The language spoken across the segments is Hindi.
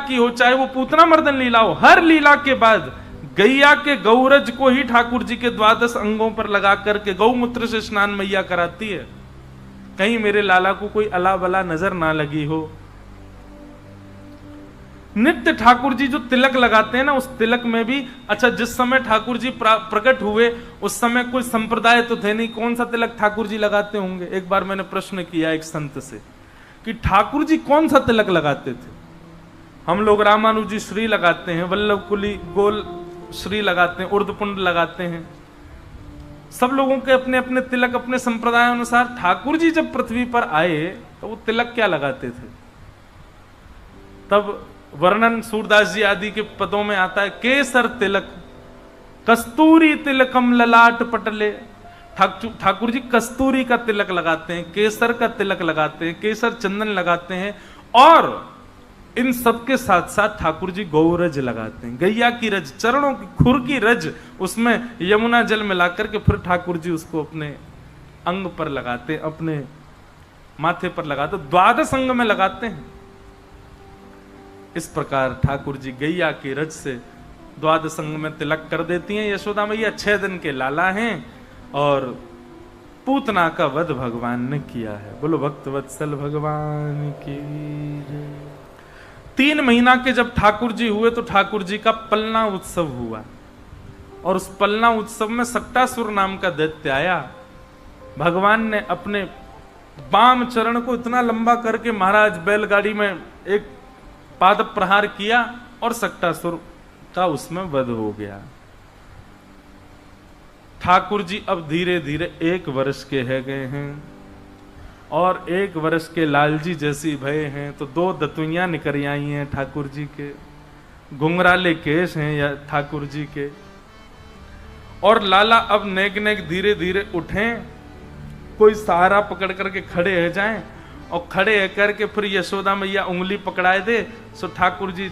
की हो, चाहे वो पूतना मर्दन लीला हो, हर लीला के बाद गैया के गौरज को ही ठाकुर जी के 12 अंगों पर लगा करके गौमूत्र से स्नान मैया कराती है। कहीं मेरे लाला को कोई अला बला नजर ना लगी हो। नित्य ठाकुर जी जो तिलक लगाते हैं ना, उस तिलक में भी, अच्छा जिस समय ठाकुर जी प्रकट हुए उस समय कोई संप्रदाय तो थे नहीं, कौन सा तिलक ठाकुर जी लगाते होंगे? एक बार मैंने प्रश्न किया एक संत से कि ठाकुर जी कौन सा तिलक लगाते थे। हम लोग रामानुजी श्री लगाते हैं, वल्लभ कुली गोल श्री लगाते हैं, उर्दपुंड लगाते हैं, सब लोगों के अपने अपने तिलक अपने संप्रदाय अनुसार। ठाकुर जी जब पृथ्वी पर आए तो वो तिलक क्या लगाते थे? तब वर्णन सूरदास जी आदि के पदों में आता है, केसर तिलक कस्तूरी तिलकम ललाट पटले। ठाकुर जी कस्तूरी का तिलक लगाते हैं, केसर का तिलक लगाते हैं, केसर चंदन लगाते हैं, और इन सब के साथ साथ ठाकुर जी गौरज लगाते हैं, गैया की रज, चरणों की खुर की रज, उसमें यमुना जल मिलाकर के फिर ठाकुर जी उसको अपने अंग पर लगाते, अपने माथे पर लगाते, 12 अंग में लगाते हैं। इस प्रकार ठाकुर जी गैया की रज से 12 अंग में तिलक कर देती हैं। यशोदा मैया 6 दिन के लाला हैं और पूतना का वध भगवान ने किया है। बोलो भक्त वत्सल भगवान की। 3 महीना के जब ठाकुर जी हुए तो ठाकुर जी का पलना उत्सव हुआ, और उस पलना उत्सव में सक्टासुर नाम का दैत्य आया। भगवान ने अपने बाम चरण को इतना लंबा करके महाराज बैलगाड़ी में एक पाद प्रहार किया और सक्टासुर का उसमें वध हो गया। ठाकुर जी अब धीरे धीरे 1 वर्ष के है गए हैं, और 1 वर्ष के लालजी जैसी भये हैं, तो 2 दतुइयां निकल आई हैं ठाकुर जी के, घुंघराले केश हैं या ठाकुर जी के, और लाला अब नेक नेक धीरे धीरे उठें, कोई सहारा पकड़ करके खड़े हो जाएं, और खड़े करके फिर यशोदा मैया उंगली पकड़ाए दे, सो ठाकुर जी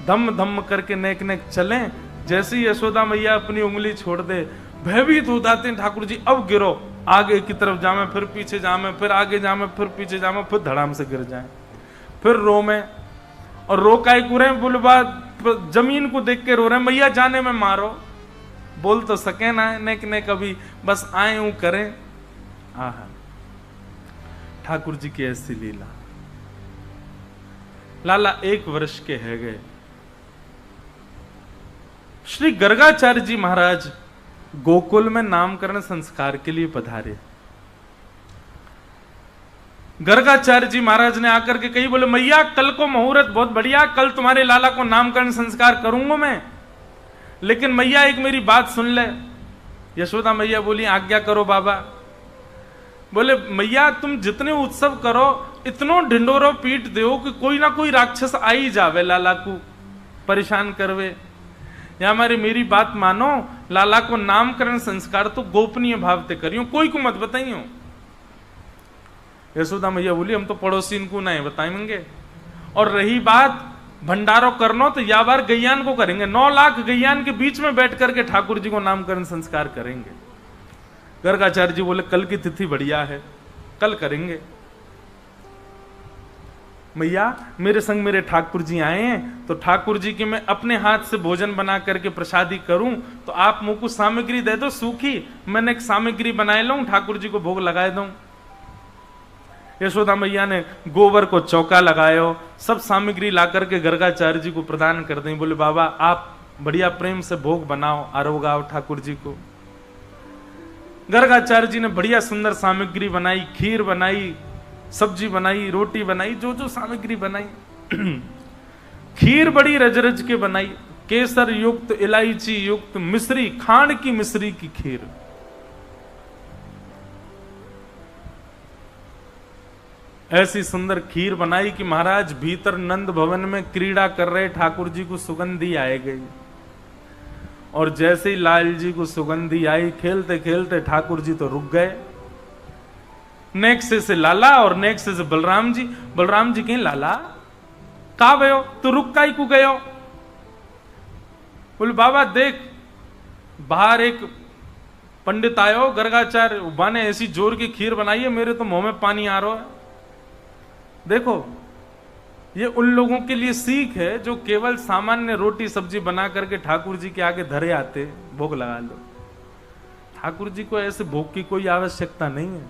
धम धम करके नेक नेक चलें। जैसे ही यशोदा मैया अपनी उंगली छोड़ दे, भयभीत हो जाते हैं ठाकुर जी, अब गिरो, आगे की तरफ जामे, फिर पीछे जामे, फिर आगे जामे, फिर पीछे जामे, फिर धड़ाम से गिर जाए, फिर रो में, और रो काय कुरे बुलबा जमीन को देख के रो रहे, मैया जाने में मारो, बोल तो सके ना नेक ने कभी, बस आए यूं करें। आहा, ठाकुर जी की ऐसी लीला। लाला 1 वर्ष के है गए। श्री गर्गाचार्य जी महाराज गोकुल में नामकरण संस्कार के लिए पधारे। गर्गाचार्य जी महाराज ने आकर के कही, बोले मैया कल को मुहूर्त बहुत बढ़िया, कल तुम्हारे लाला को नामकरण संस्कार करूंगा मैं, लेकिन मैया एक मेरी बात सुन ले। यशोदा मैया बोली, आज्ञा करो बाबा। बोले मैया तुम जितने उत्सव करो, इतनो ढिंडोरो पीट दो कि कोई ना कोई राक्षस आ ही जावे लाला को परेशान करवे, या हमारी मेरी बात मानो, लाला को नामकरण संस्कार तो गोपनीय भाव से करियो, कोई को मत बताइयो। यशोदा मैया बोली, हम तो पड़ोसी इनको नहीं बताएंगे, और रही बात भंडारो करनो तो या बार गैयान को करेंगे, 9 लाख गैयान के बीच में बैठ करके ठाकुर जी को नामकरण संस्कार करेंगे। गर्गाचार्य जी बोले कल की तिथि बढ़िया है, कल करेंगे। मैया मेरे संग मेरे ठाकुर जी आए हैं, तो ठाकुर जी के मैं अपने हाथ से भोजन बना करके प्रसादी करूं, तो आप मुंह को सामग्री दे दो सूखी, मैंने एक सामग्री बनाए लूं, ठाकुर जी को भोग लगाए दूं। यशोदा मैया ने गोबर को चौका लगायो, सब सामग्री ला करके गर्गाचार्य जी को प्रदान कर दें। बोले बाबा आप बढ़िया प्रेम से भोग बनाओ, आरोगाओ ठाकुर जी को। गर्गाचार्य जी ने बढ़िया सुंदर सामग्री बनाई, खीर बनाई, सब्जी बनाई, रोटी बनाई, जो जो सामग्री बनाई। खीर बड़ी रज रज के बनाई, केसर युक्त, इलायची युक्त, मिश्री, खांड की मिश्री की खीर। ऐसी सुंदर खीर बनाई कि महाराज भीतर नंद भवन में क्रीड़ा कर रहे ठाकुर जी को सुगंधी आए गई, और जैसे ही लाल जी को सुगंधी आई, खेलते खेलते ठाकुर जी तो रुक गए। नेक्स्ट से लाला और नेक्स्ट से बलराम जी। बलराम जी कहीं लाला का भयो, तू रुक काई को गयो? बोले बाबा देख बाहर एक पंडित आयो, गर्गाचार्य उबा ने ऐसी जोर की खीर बनाई है, मेरे तो मुंह में पानी आ रहा है। देखो ये उन लोगों के लिए सीख है जो केवल सामान्य रोटी सब्जी बना करके ठाकुर जी के आगे धरे आते, भोग लगा लो। ठाकुर जी को ऐसे भोग की कोई आवश्यकता नहीं है।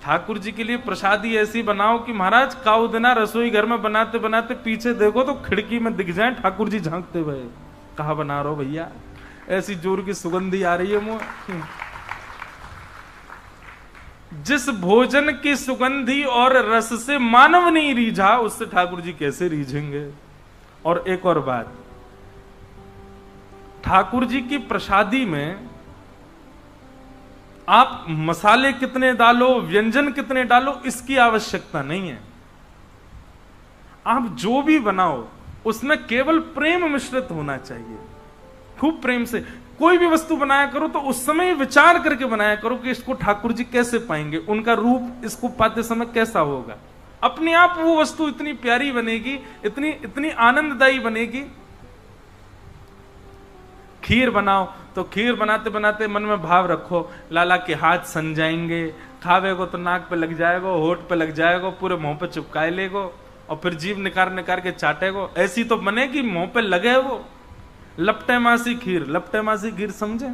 ठाकुर जी के लिए प्रसादी ऐसी बनाओ कि महाराज काऊ दिना रसोई घर में बनाते बनाते पीछे देखो तो खिड़की में दिख जाए ठाकुर जी झांकते हुए, कहा बना रहे हो भैया, ऐसी जोर की सुगंधी आ रही है मुंह। जिस भोजन की सुगंधी और रस से मानव नहीं रीझा, उससे ठाकुर जी कैसे रीझेंगे। और एक और बात, ठाकुर जी की प्रसादी में आप मसाले कितने डालो, व्यंजन कितने डालो, इसकी आवश्यकता नहीं है। आप जो भी बनाओ उसमें केवल प्रेम मिश्रित होना चाहिए। खूब प्रेम से कोई भी वस्तु बनाया करो तो उस समय विचार करके बनाया करो कि इसको ठाकुर जी कैसे पाएंगे, उनका रूप इसको पाते समय कैसा होगा। अपने आप वो वस्तु इतनी प्यारी बनेगी, इतनी इतनी आनंददायी बनेगी। खीर बनाओ तो खीर बनाते बनाते मन में भाव रखो, लाला के हाथ सन जाएंगे, खावेगो तो नाक पे लग जाएगो, होठ पे लग जाएगो, पूरे मुंह पे चिपकाए लेगो और फिर जीभ निकाल निकाल के चाटेगो। ऐसी तो बने कि मुंह पे लगे वो। लपटे मासी खीर, लपटे मासी खीर समझे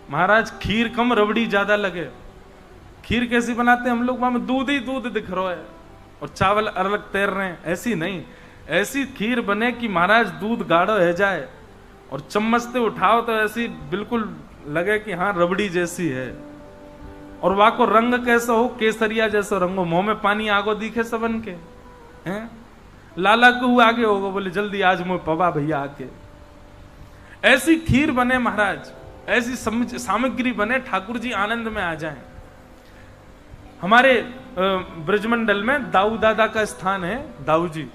महाराज, खीर कम रबड़ी ज्यादा लगे। खीर कैसी बनाते हैं हम लोग, वहां में दूध ही दूध दिख रहा है और चावल अलग तैर रहे हैं। ऐसी नहीं, ऐसी खीर बने कि महाराज दूध गाढ़ा रह जाए और चम्मच से उठाओ तो ऐसी बिल्कुल लगे कि हाँ रबड़ी जैसी है। और वहां को रंग कैसा हो, केसरिया जैसा रंग हो, मुंह में पानी आगो दिखे सबन के हैं। लाला को आगे होगा, बोले जल्दी आज मुझे पवा भैया आके। ऐसी खीर बने महाराज, ऐसी सामग्री बने, ठाकुर जी आनंद में आ जाएं। हमारे ब्रजमंडल में दाऊ दादा का स्थान है, दाऊ जी।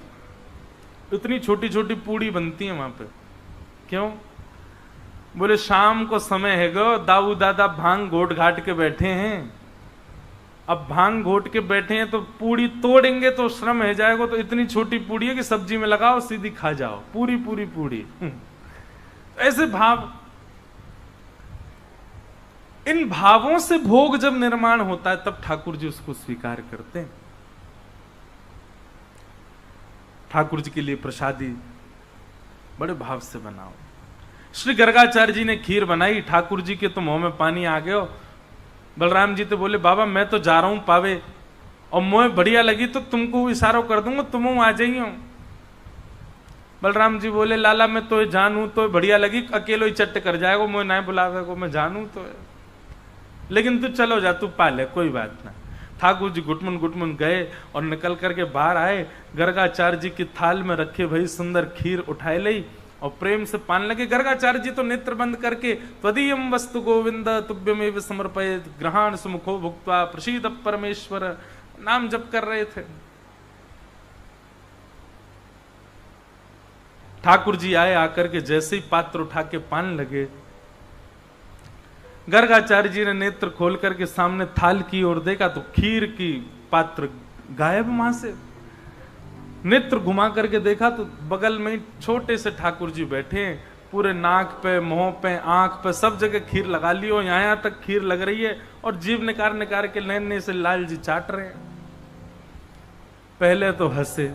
इतनी छोटी छोटी पूड़ी बनती है वहां पे। क्यों? बोले शाम को समय है गो, दाऊ दादा भांग घोट घाट के बैठे हैं। अब भांग घोट के बैठे हैं तो पूड़ी तोड़ेंगे तो श्रम है जाएगा, तो इतनी छोटी पूड़ी है कि सब्जी में लगाओ सीधी खा जाओ, पूरी पूरी पूड़ी। ऐसे भाव, इन भावों से भोग जब निर्माण होता है तब ठाकुर जी उसको स्वीकार करते हैं। ठाकुर जी के लिए प्रसादी बड़े भाव से बनाओ। श्री गर्गाचार्य जी ने खीर बनाई, ठाकुर जी के तो मुंह में पानी आ गया। बलराम जी तो बोले बाबा मैं तो जा रहा हूं पावे, और मुझे बढ़िया लगी तो तुमको इशारा कर दूंगा, तुम आ जाइयो। बलराम जी बोले लाला मैं तो जानू तो बढ़िया लगी, अकेलो ही चट्ट कर जाएगा, मुझे ना बुलावे को, मैं जानू तो है, लेकिन तू चलो जा, तू पाले, कोई बात ना। ठाकुर जी गुटमुन गुटमुन गए और निकल करके बाहर आए। गर्गाचार्य जी की थाल में रखे भाई सुंदर खीर उठाए ली और प्रेम से पान लगे। गर्गाचार्य जी तो नेत्र बंद करके त्वदीयम वस्तु गोविंद तुभ्यमेव समर्पयेत् ग्रहण सुमुखो भुक्त्वा प्रसीद परमेश्वर नाम जप कर रहे थे। ठाकुर जी आए, आकर के जैसे ही पात्र उठा के पान लगे, गर्गाचार्य जी ने नेत्र खोल करके सामने थाल की ओर देखा तो खीर की पात्र गायब वहां से। नेत्र घुमा करके देखा तो बगल में छोटे से ठाकुर जी बैठे हैं, पूरे नाक पे, मुंह पे, आंख पे सब जगह खीर लगा ली हो, यहां तक खीर लग रही है और जीभ निकाल निकाल के नैने से लाल जी चाट रहे हैं। पहले तो हंसे,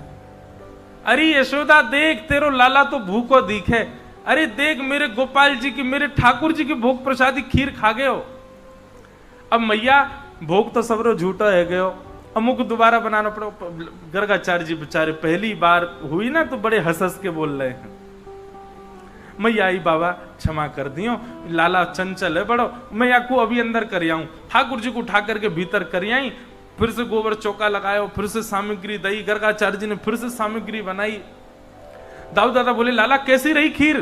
अरे यशोदा देख तेरो लाला तो भूखो दिखे, अरे देख मेरे गोपाल जी की, मेरे ठाकुर जी की भोग प्रसादी खीर खा गए हो। अब मैया भोग तो सबरो झूठा है गयो, अमुक दोबारा बनाना पड़ो। गर्गाचार्य जी बेचारे पहली बार हुई ना तो बड़े हंस हंस के बोल रहे हैं, मैया आई बाबा क्षमा कर दियो, लाला चंचल है बड़ो, मैया को अभी अंदर कर आऊं। ठाकुर जी को उठा करके भीतर कर आई, फिर से गोबर चौका लगाया, फिर से सामग्री दई, गर्गाचार्य जी ने फिर से सामग्री बनाई। दाऊ दादा बोले लाला कैसी रही खीर?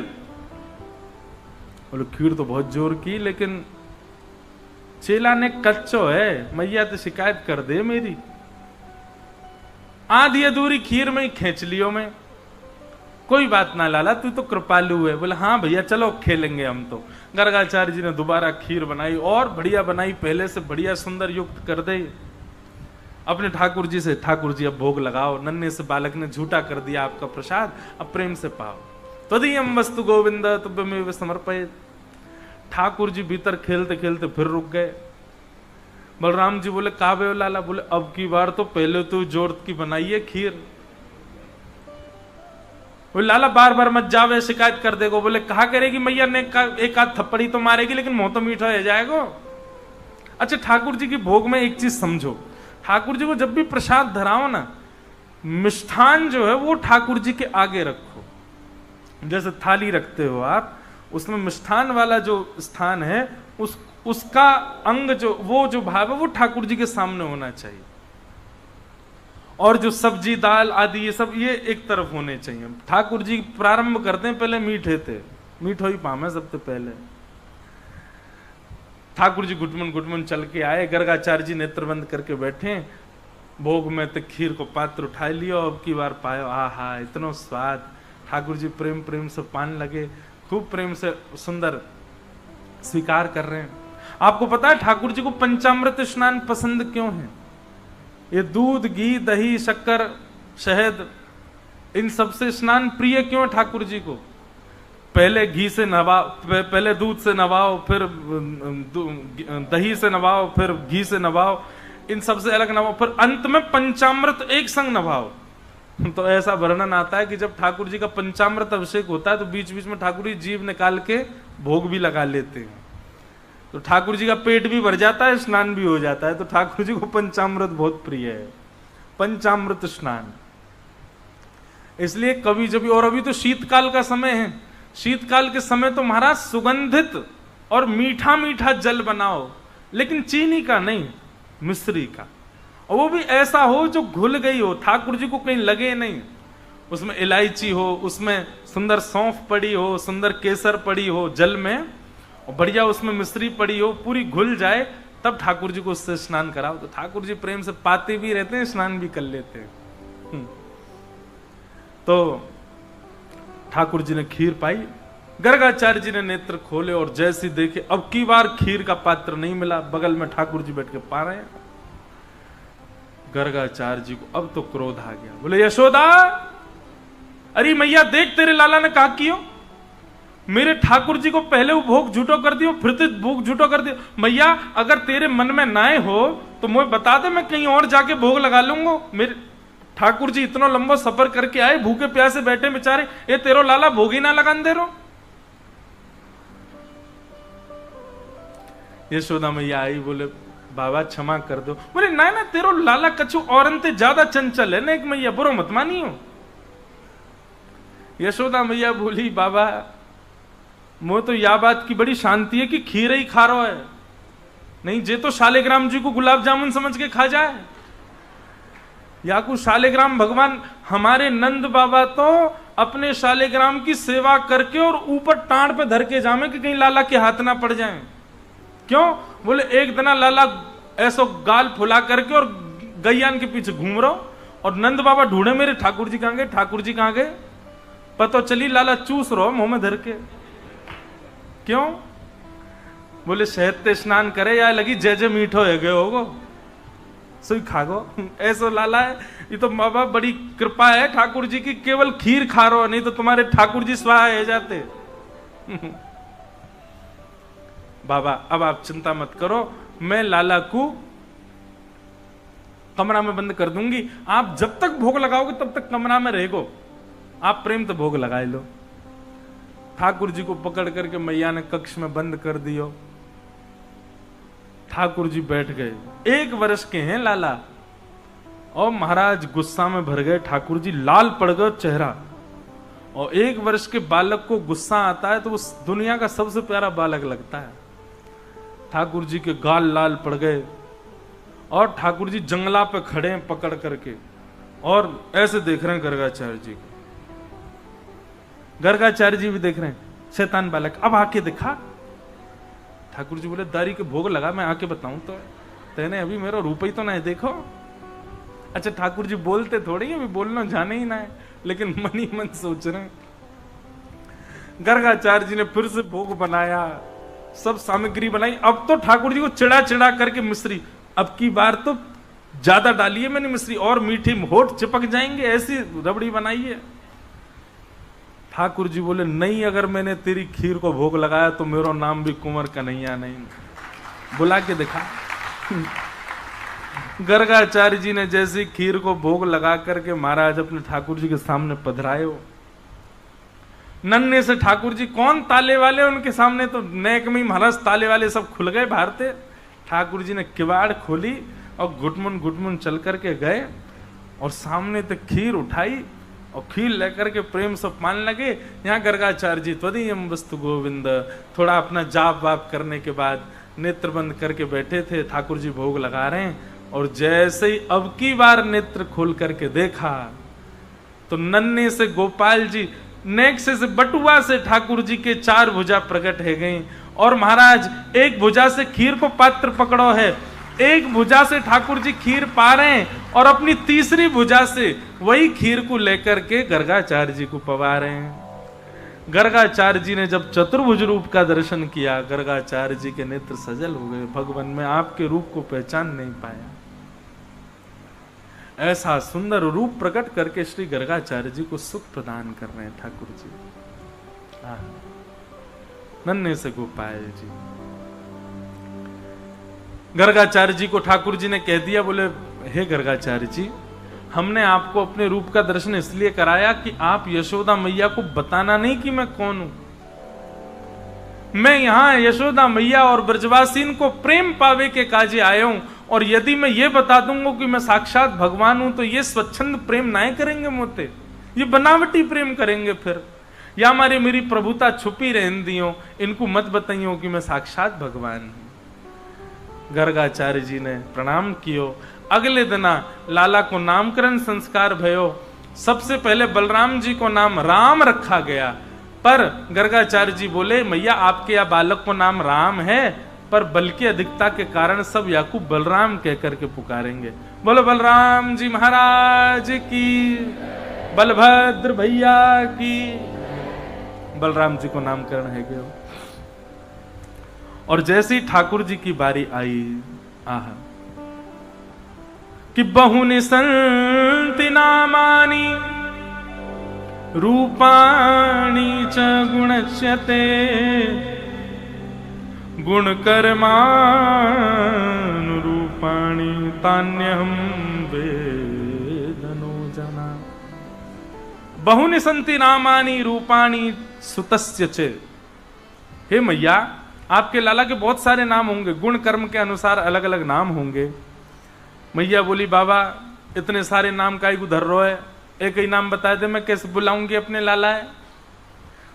बोले खीर तो बहुत जोर की, लेकिन चेला ने कच्चो है, मैया तो शिकायत कर दे मेरी, आधी अधूरी खीर में ही खींच लियो मैं। कोई बात ना लाला तू तो कृपालु है। बोले हाँ भैया चलो खेलेंगे हम तो। गर्गाचार्य जी ने दोबारा खीर बनाई और बढ़िया बनाई, पहले से बढ़िया सुंदर युक्त कर दे। अपने ठाकुर जी से, ठाकुर जी अब भोग लगाओ, नन्हे से बालक ने झूठा कर दिया आपका प्रसाद, अब प्रेम से पाओ। त्वदीयम वस्तु गोविंद तुभ्यमेव समर्पयेत्। ठाकुर जी भीतर खेलते खेलते फिर रुक गए। बलराम जी बोले का बे लाला? बोले अब की बार तो पहले तो जोर की बनाइए खीर, बोले लाला बार बार मत जावे, शिकायत कर देगो। बोले कहा करेगी मैया ने, एक आध थप्पड़ी तो मारेगी लेकिन मुंह तो मीठा हो जाएगा। अच्छा, ठाकुर जी की भोग में एक चीज समझो, ठाकुर जी को जब भी प्रसाद धराओ ना, मिष्ठान जो है वो ठाकुर जी के आगे रखो। जैसे थाली रखते हो आप, उसमें मिष्ठान वाला जो स्थान है उसका अंग जो वो जो भाव है वो ठाकुर जी के सामने होना चाहिए। और जो सब्जी दाल आदि ये सब ये एक तरफ होने चाहिए। ठाकुर जी प्रारंभ करते हैं, पहले मीठे थे, मीठो ही पामे सबसे पहले। ठाकुर जी घुटमन घुटमन चल के आए, गर्गाचार्य जी नेत्र बंद करके बैठे, भोग में तो खीर को पात्र उठा लियो, अब की बार पायो, आहा इतना स्वाद। ठाकुर जी प्रेम प्रेम से पान लगे, खूब प्रेम से सुंदर स्वीकार कर रहे हैं। आपको पता है ठाकुर जी को पंचामृत स्नान पसंद क्यों है? ये दूध घी दही शक्कर शहद इन सबसे स्नान प्रिय क्यों है ठाकुर जी को? पहले घी से नवाओ, पहले दूध से नवाओ, फिर दही से नवाओ, फिर घी से नवाओ, इन सबसे अलग नवाओ, फिर अंत में पंचामृत एक संग नवाओ। तो ऐसा वर्णन आता है कि जब ठाकुर जी का पंचामृत अभिषेक होता है तो बीच बीच में ठाकुर जी जीभ निकाल के भोग भी लगा लेते हैं, तो ठाकुर जी का पेट भी भर जाता है, स्नान भी हो जाता है। तो ठाकुर जी को पंचामृत बहुत प्रिय है, पंचामृत स्नान। इसलिए कभी जब, और अभी तो शीतकाल का समय है, शीतकाल के समय तो महाराज सुगंधित और मीठा मीठा जल बनाओ, लेकिन चीनी का नहीं, मिश्री का, और वो भी ऐसा हो जो घुल गई हो, ठाकुर जी को कहीं लगे नहीं। उसमें इलायची हो, उसमें सुंदर सौंफ पड़ी हो, सुंदर केसर पड़ी हो जल में, और बढ़िया उसमें मिश्री पड़ी हो, पूरी घुल जाए, तब ठाकुर जी को उससे स्नान कराओ। तो ठाकुर जी प्रेम से पाते भी रहते हैं, स्नान भी कर लेते हैं। तो ठाकुर जी ने खीर पाई, गर्गाचार्य जी ने नेत्र खोले और जैसी देखे अब की बार खीर का पात्र नहीं मिला, बगल में ठाकुर जी बैठ के पा रहे हैं। गर्गाचार्य जी को अब तो क्रोध आ गया, बोले यशोदा, अरे मैया देख तेरे लाला ने कहा कियो, मेरे ठाकुर जी को पहले वो भोग झूठो कर दियो, फिर तो भोग झूठो कर दियो। मैया अगर तेरे मन में नाए हो तो मुझे बता दे, मैं कहीं और जाके भोग लगा लूंगा। मेरे ठाकुर जी इतना लंबा सफर करके आए, भूखे प्यासे बैठे बेचारे, ये तेरो लाला भोग ही ना लगान दे रो। यशोदा मैया आई, बोले बाबा क्षमा कर दो। बोले ना ना, तेरो लाला कछु औरन ते ज्यादा चंचल है ना, एक मैया बुरो मत मानियो। यशोदा मैया बोली बाबा मोह तो यह बात की बड़ी शांति है कि खीर ही खा रहा है, नहीं जे तो शालिग्राम जी को गुलाब जामुन समझ के खा जाए, या कुछ शालिग्राम भगवान। हमारे नंद बाबा तो अपने शालिग्राम की सेवा करके और ऊपर टांड पे धर के जामे कि कहीं लाला के हाथ ना पड़ जाए। क्यों? बोले एक दिन लाला ऐसो गाल फुला करके और गैयान के पीछे घूम रहा, और नंद बाबा ढूंढे मेरे ठाकुर जी कहां गए, ठाकुर जी कहां गए, पता चली लाला चूस रहो मुंह में धर के। क्यों? बोले शहद ते स्नान करे या लगी जय जय मीठो है गए होगो, सुई खागो। ऐसो लाला है ये तो बाबा, बड़ी कृपा है ठाकुर जी की, केवल खीर खा रहो, नहीं तो तुम्हारे ठाकुर जी स्वाहा है जाते। बाबा अब आप चिंता मत करो, मैं लाला को कमरा में बंद कर दूंगी, आप जब तक भोग लगाओगे तब तक कमरा में रहेगो, आप प्रेम तो भोग लगा लो। ठाकुर जी को पकड़ करके मैया ने कक्ष में बंद कर दियो। ठाकुर जी बैठ गए, 1 वर्ष के हैं लाला, और महाराज गुस्सा में भर गए। ठाकुर जी लाल पड़ गए चेहरा, और 1 वर्ष के बालक को गुस्सा आता है तो वो दुनिया का सबसे प्यारा बालक लगता है। ठाकुर जी के गाल लाल पड़ गए, और ठाकुर जी जंगला पे खड़े हैं पकड़ करके, और ऐसे देख रहे हैं गर्गाचार्य जी को। गर्गाचार्य जी भी देख रहे हैं, शैतान बालक अब आके दिखा। ठाकुर जी बोले दारी के भोग लगा, मैं आके बताऊं तो तेने अभी मेरा रूप ही तो नहीं देखो। अच्छा ठाकुर जी बोलते थोड़ी, अभी बोलना जाने ही ना है, लेकिन मन ही मन सोच रहे हैं। गर्गाचार्य जी ने फिर से भोग बनाया, सब सामग्री बनाई। अब तो ठाकुर जी को चिड़ा चिड़ा करके मिश्री, अब की बार तो ज्यादा डालिए मैंने मिश्री, और मीठी होठ चिपक जाएंगे, ऐसी रबड़ी बनाई है। ठाकुर जी बोले नहीं, अगर मैंने तेरी खीर को भोग लगाया तो मेरा नाम भी कुंवर कन्हैया नहीं। बुला के दिखा। गर्गाचार्य जी ने जैसी खीर को भोग लगा करके महाराज अपने ठाकुर जी के सामने पधराए हो, नन्हे से ठाकुर जी कौन ताले वाले, उनके सामने तो नेक में महाराज ताले वाले सब खुल गए बाहर थे। ठाकुर जी ने किवाड़ खोली और घुटमुन चल करके गए और सामने तक खीर उठाई और खीर लेकर के प्रेम से पान लगे। यहाँ गर्गाचार्य जी त्वदीयम वस्तु गोविंद, थोड़ा अपना जाप वाप करने के बाद नेत्र बंद करके बैठे थे। ठाकुर जी भोग लगा रहे हैं और जैसे ही अब की बार नेत्र खोल करके देखा तो नन्हे से गोपाल जी नेक से बटुआ से ठाकुर जी के 4 भुजा प्रकट है गई और महाराज एक भुजा से खीर को पात्र पकड़ो है, एक भुजा से ठाकुर जी खीर पा रहे हैं और अपनी तीसरी भुजा से वही खीर को लेकर के गर्गाचार्य जी को पवा रहे हैं। गर्गाचार्य जी ने जब चतुर्भुज रूप का दर्शन किया, गर्गाचार्य जी के नेत्र सजल हो गए, भगवान में आपके रूप को पहचान नहीं पाया। ऐसा सुंदर रूप प्रकट करके श्री गर्गाचार्य जी को सुख प्रदान कर रहे हैं ठाकुर जी। नन्हे से गोपाल जी, गर्गाचार्य जी को ठाकुर जी ने कह दिया, बोले हे गर्गाचार्य जी, हमने आपको अपने रूप का दर्शन इसलिए कराया कि आप यशोदा मैया को बताना नहीं कि मैं कौन हूं। मैं यहां यशोदा मैया और ब्रजवासीन को प्रेम पावे के काजे आया हूं, और यदि मैं ये बता दूंगा कि मैं साक्षात भगवान हूं तो ये स्वच्छंद प्रेम ना करेंगे मोते, ये बनावटी प्रेम करेंगे फिर, या हमारी मेरी प्रभुता छुपी रहन दियो, इनको मत बताइयो कि मैं साक्षात भगवान हूं। गर्गाचार्य जी ने प्रणाम कियो। अगले दिना लाला को नामकरण संस्कार भयो। सबसे पहले बलराम जी को नाम राम रखा गया, पर गर्गाचार्य जी बोले मैया आपके या बालक को नाम राम है, पर बल की अधिकता के कारण सब याकूब बलराम कह करके पुकारेंगे। बोलो बलराम जी महाराज की, बलभद्र भैया की। बलराम जी को नामकरण है गया। और जैसे ही ठाकुर जी की बारी आई, आहा, कि बहुनि संति नामानि रूपाणि च गुणच्यते गुणकर्मानुरूपाणि तान्यहं वेदनो जना। बहुनि संति नामानि रूपाणि सुतस्य च। हे मैया, आपके लाला के बहुत सारे नाम होंगे, गुण कर्म के अनुसार अलग अलग नाम होंगे। मैया बोली बाबा इतने सारे नाम काहे को धर रहे है, एक ही नाम बता दे, मैं कैसे बुलाऊंगी अपने लाला है।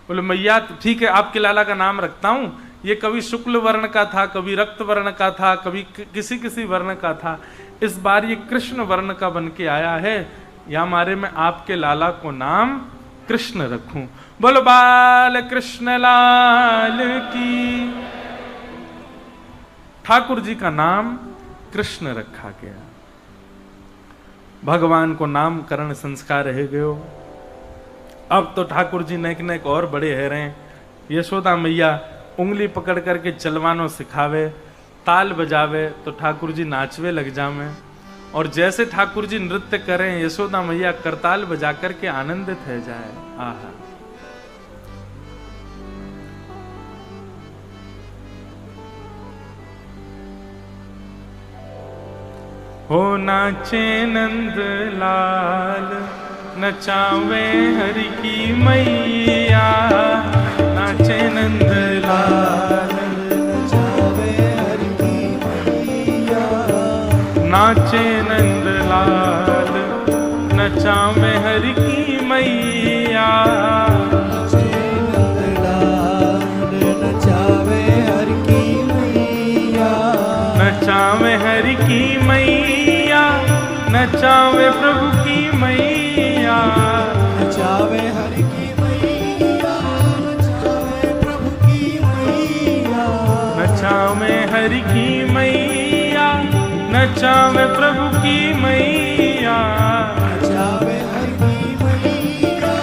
बोले मैया ठीक है आपके लाला का नाम रखता हूं, ये कभी शुक्ल वर्ण का था, कभी रक्त वर्ण का था, कभी किसी किसी वर्ण का था, इस बार ये कृष्ण वर्ण का बन के आया है, या हमारे में आपके लाला को नाम कृष्ण रखूं। बोलो बाल कृष्ण लाल की। ठाकुर जी का नाम कृष्ण रखा गया। भगवान को नामकरण संस्कार रह गयो। अब तो ठाकुर जी नेक नेक और बड़े है रहे। यशोदा मैया उंगली पकड़ करके चलवानो सिखावे, ताल बजावे तो ठाकुर जी नाचवे लग जावे, और जैसे ठाकुर जी नृत्य करें यशोदा मैया करताल बजा करके आनंदित है जाए। आहा, हो नाचे नंद लाल, नचावे हरि की मैया, नाचे नंद लाल, नचावे हरि की मैया, नाचे नंद लाल, नचावे हरि की मैया, नाचे नंद लाल, नचावे हरि की मैया, नचावे हरि की मैया, नचावे प्रभु की मैया, नचावे हरि की मैया, नचावे प्रभु की मैया, नचावे हरि की मैया, नचावे प्रभु की मैया, नचावे हरि की मैया,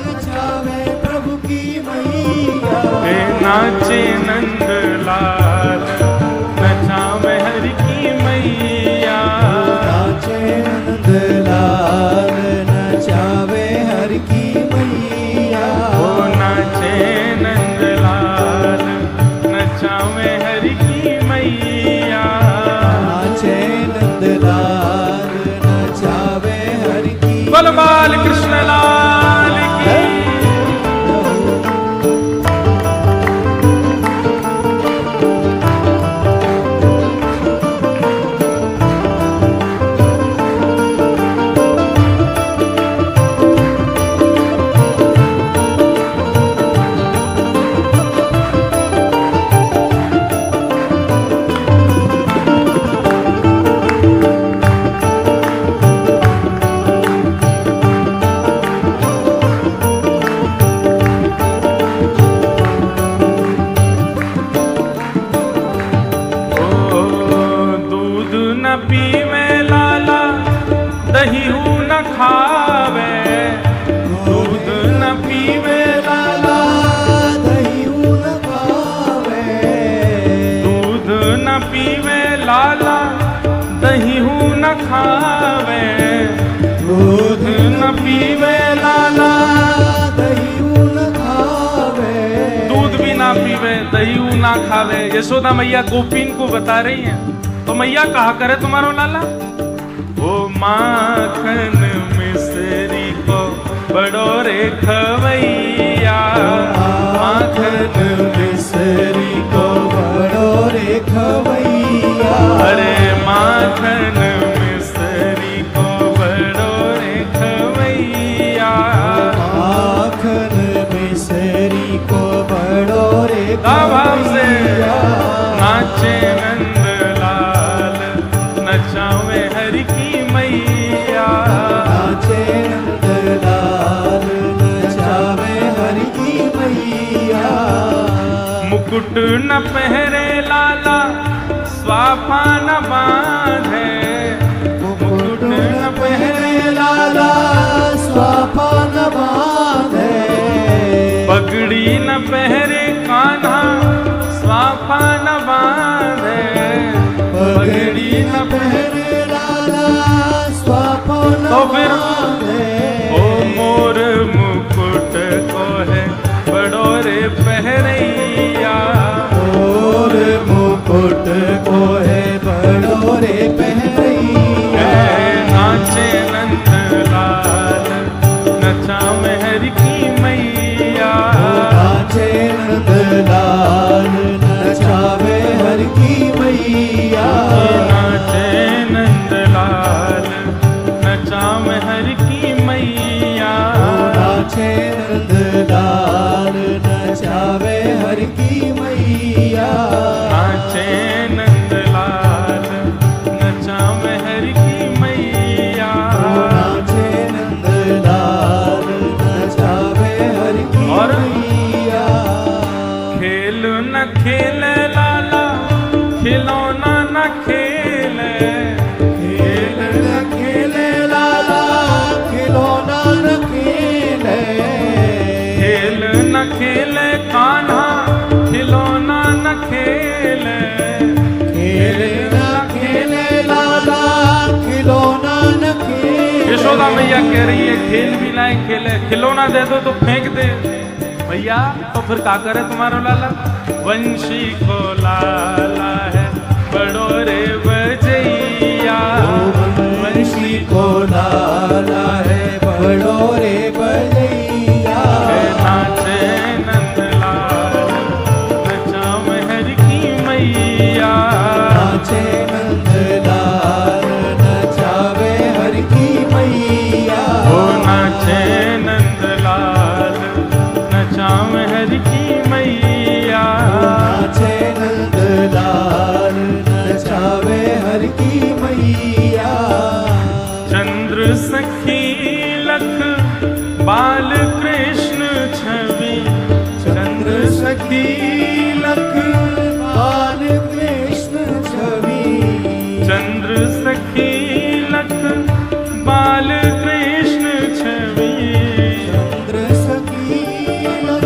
नचावे प्रभु की मैया। हे नाचे नंद लाल, नचावे हरि की मैया, नाचे नंद लाल, नचावे हरि की मैया, ओ नाचे नंद लाल, नचावे हरि की मैया, नाचे नंद लाल, नचावे हरि की। बोल बाल कृष्ण लाल की। खावे। यशोदा मैया गोपीन को बता रही हैं, तो मैया कहा करे तुम्हारो लाला, ओ माखन मिसरी को बड़ो रे खवैया, माखन मिसरी को बड़ो रे खवैया। अरे माखन मिसरी को बड़ो रे खवैया, माखन मिसरी को बड़ो रे भाव से खवैया। नाचे नंदलाल नचावे हरि की मैया, नाचे नंदलाल नचावे हरि की मैया। मुकुट न पहरे लाला स्वाफा न बांधे, मुकुट न पहरे लाला स्वाफा न बांधे। पगड़ी न पहरे कान्हा स्वाफा न बांधे, पगड़ी न पहरे लाला स्वाफा न तो फिर बांधे। ओ मोर मुकुट को है बड़ो रे पहरैया, मोर मुकुट को है बड़ो रे पहरैया। नाचे नंदलाल नचावे हरि की मैया, नाचे नंदलाल नचावे हरि की मैया। नाचे नंदलाल नचावे हरि की मैया, नाचे नंदलाल नचावे हरि की मैया। नाचे नंदलाल नचावे हरि की मैया। नाचे नंदलाल नचावे हरि की और मैया। खेल न खेले लाला खिलौना न खेले, खेल न खेले लाला खिलौना न खेले। खेल न खेले कान्हा खिलौना न खेले, खेल न खेले लाला खिलौना न खेले। यशोदा मैया कह रही है खेल भी लाए खेले, खिलौना दे दो तो फेंक दे भैया, तो फिर क्या करे तुम्हारा लाला। वंशी को लाला है बड़ो रे बजैया, वंशी को लाला है बड़ो रे बजैया। नाचे नंदलाल नचावे हरि की मैया, नाचे नंदलाल नचावे हरि की मैया। ओ नाचे नंदलाल नचावे हरि की मैया, नाचे नंदलाल नचावे हरि की मैया। चंद्र सखी लख बाल कृष्ण छवि, चंद्र सखी लख बाल कृष्ण छवि। चंद्र सखी लख बाल कृष्ण छवि, चंद्र सखी लख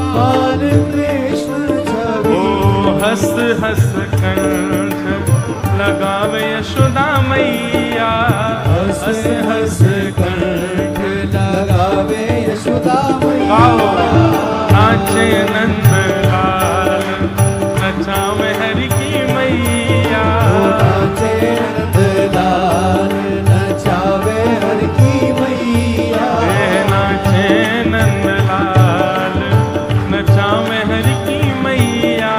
बाल कृष्ण छवि। ओ हंस हंस कंठ लगावे यशोदा मैया, हंस हंस कंठ लगावे यशोदा गाओ मैया। नाचे नंदलाल नचावे हरि की मैया, नाचे नंदलाल नचावे हरि की मैया। नाचे नंदलाल नचावे हरि की मैया,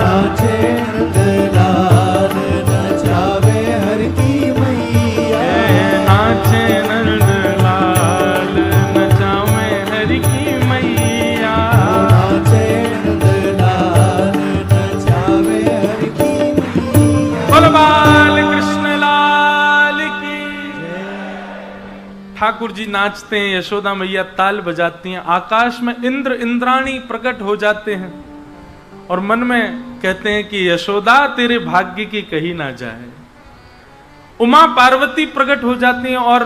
नाचे नंदलाल नचावे हरि की मैया। नाचे नंदलाल नचावे हरि की मैया, नाचे नंदलाल नचावे हरि की मैया। बोल बाल कृष्ण लाल की। ठाकुर जी नाचते हैं, यशोदा मैया ताल बजाती हैं, आकाश में इंद्र इंद्राणी प्रकट हो जाते हैं और मन में कहते हैं कि यशोदा तेरे भाग्य की कही ना जाए। उमा पार्वती प्रकट हो जाती हैं और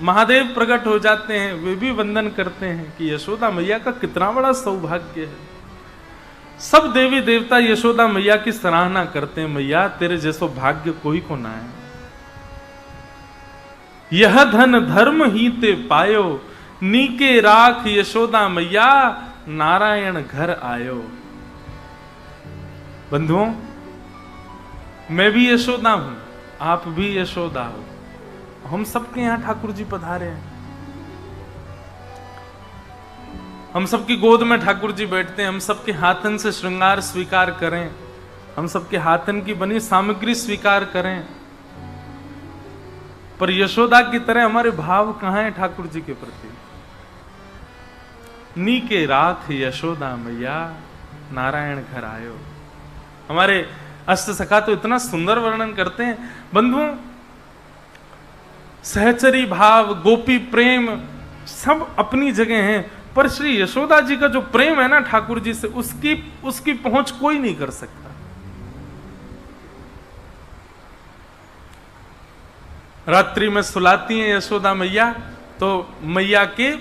महादेव प्रकट हो जाते हैं, वे भी वंदन करते हैं कि यशोदा मैया का कितना बड़ा सौभाग्य है। सब देवी देवता यशोदा मैया की सराहना करते हैं, मैया तेरे जैसो भाग्य कोई को ना है। यह धन धर्म ही ते पायो, नीके राख यशोदा मैया, नारायण घर आयो। बंधुओं, मैं भी यशोदा हूं, आप भी यशोदा हो। हम सबके यहां ठाकुर जी पधारे हैं। हम सबकी गोद में ठाकुर जी बैठते हैं। हम सबके हाथन से श्रृंगार स्वीकार करें, हम सबके हाथन की बनी सामग्री स्वीकार करें, पर यशोदा की तरह हमारे भाव कहां है ठाकुर जी के प्रति? नी के राख यशोदा मैया, नारायण घर आयो। हमारे अष्ट सखा तो इतना सुंदर वर्णन करते हैं। बंधुओं, सहचरी भाव, गोपी प्रेम सब अपनी जगह हैं, पर श्री यशोदा जी का जो प्रेम है ना ठाकुर जी से, उसकी पहुंच कोई नहीं कर सकता। रात्रि में सुलाती हैं यशोदा मैया, तो मैया के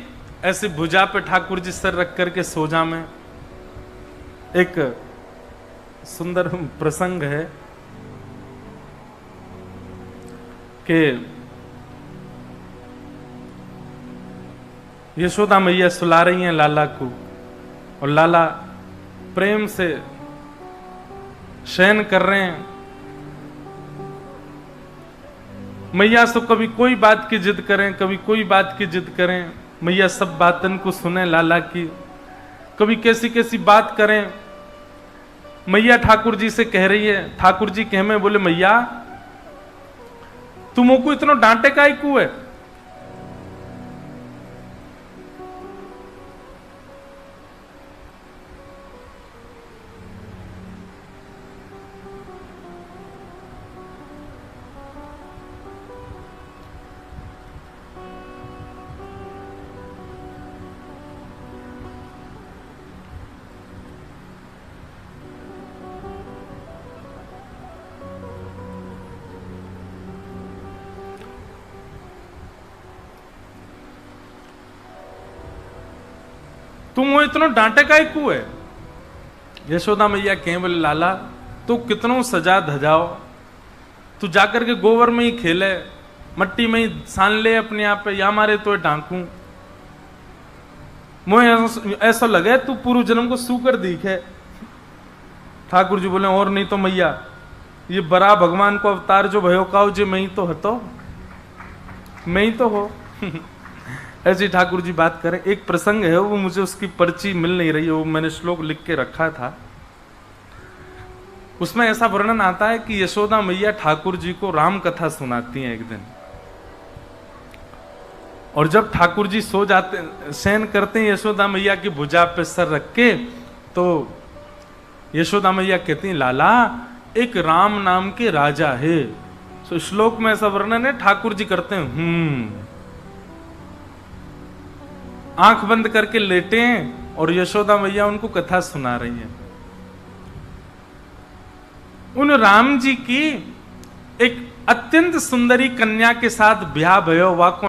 ऐसे भुजा पे ठाकुर जी सर रख करके सोजा में। एक सुंदर प्रसंग है कि यशोदा मैया सुला रही हैं लाला को, और लाला प्रेम से शयन कर रहे हैं। मैया तो कभी कोई बात की जिद करें, कभी कोई बात की जिद करें, मैया सब बातन को सुने लाला की। कभी कैसी कैसी बात करें, मैया ठाकुर जी से कह रही है, ठाकुर जी कह में बोले, मैया तुम को इतना डांटे काहे को है? तुम वो इतना डांटे काहे को है? यशोदा मैया कहें, बोले लाला तू कितनों सजा धजाओ, तू जाकर के गोबर में ही खेले, मट्टी में ही सान ले अपने आप पे, या मारे तो डांकू। मुझे ऐसा लगे तू पूर्व जन्म को सूकर दिखे। ठाकुर जी बोले, और नहीं तो मैया ये बड़ा भगवान को अवतार जो भयो काओ जे मैं ही तो हतो, मैं ही तो हो। ऐसे ठाकुर जी बात करें। एक प्रसंग है, वो मुझे उसकी पर्ची मिल नहीं रही है, वो मैंने श्लोक लिख के रखा था। उसमें ऐसा वर्णन आता है कि यशोदा मैया ठाकुर जी को राम कथा सुनाती हैं एक दिन, और जब ठाकुर जी सो जाते, शयन करते हैं यशोदा मैया की भुजा पे सर रख के, तो यशोदा मैया कहती हैं, लाला एक राम नाम के राजा है। तो श्लोक में ऐसा वर्णन है, ठाकुर जी करते हैं आंख बंद करके लेटे हैं, और यशोदा मैया उनको कथा सुना रही है। उन राम जी की एक अत्यंत सुंदरी कन्या के साथ ब्याह भयो, वाको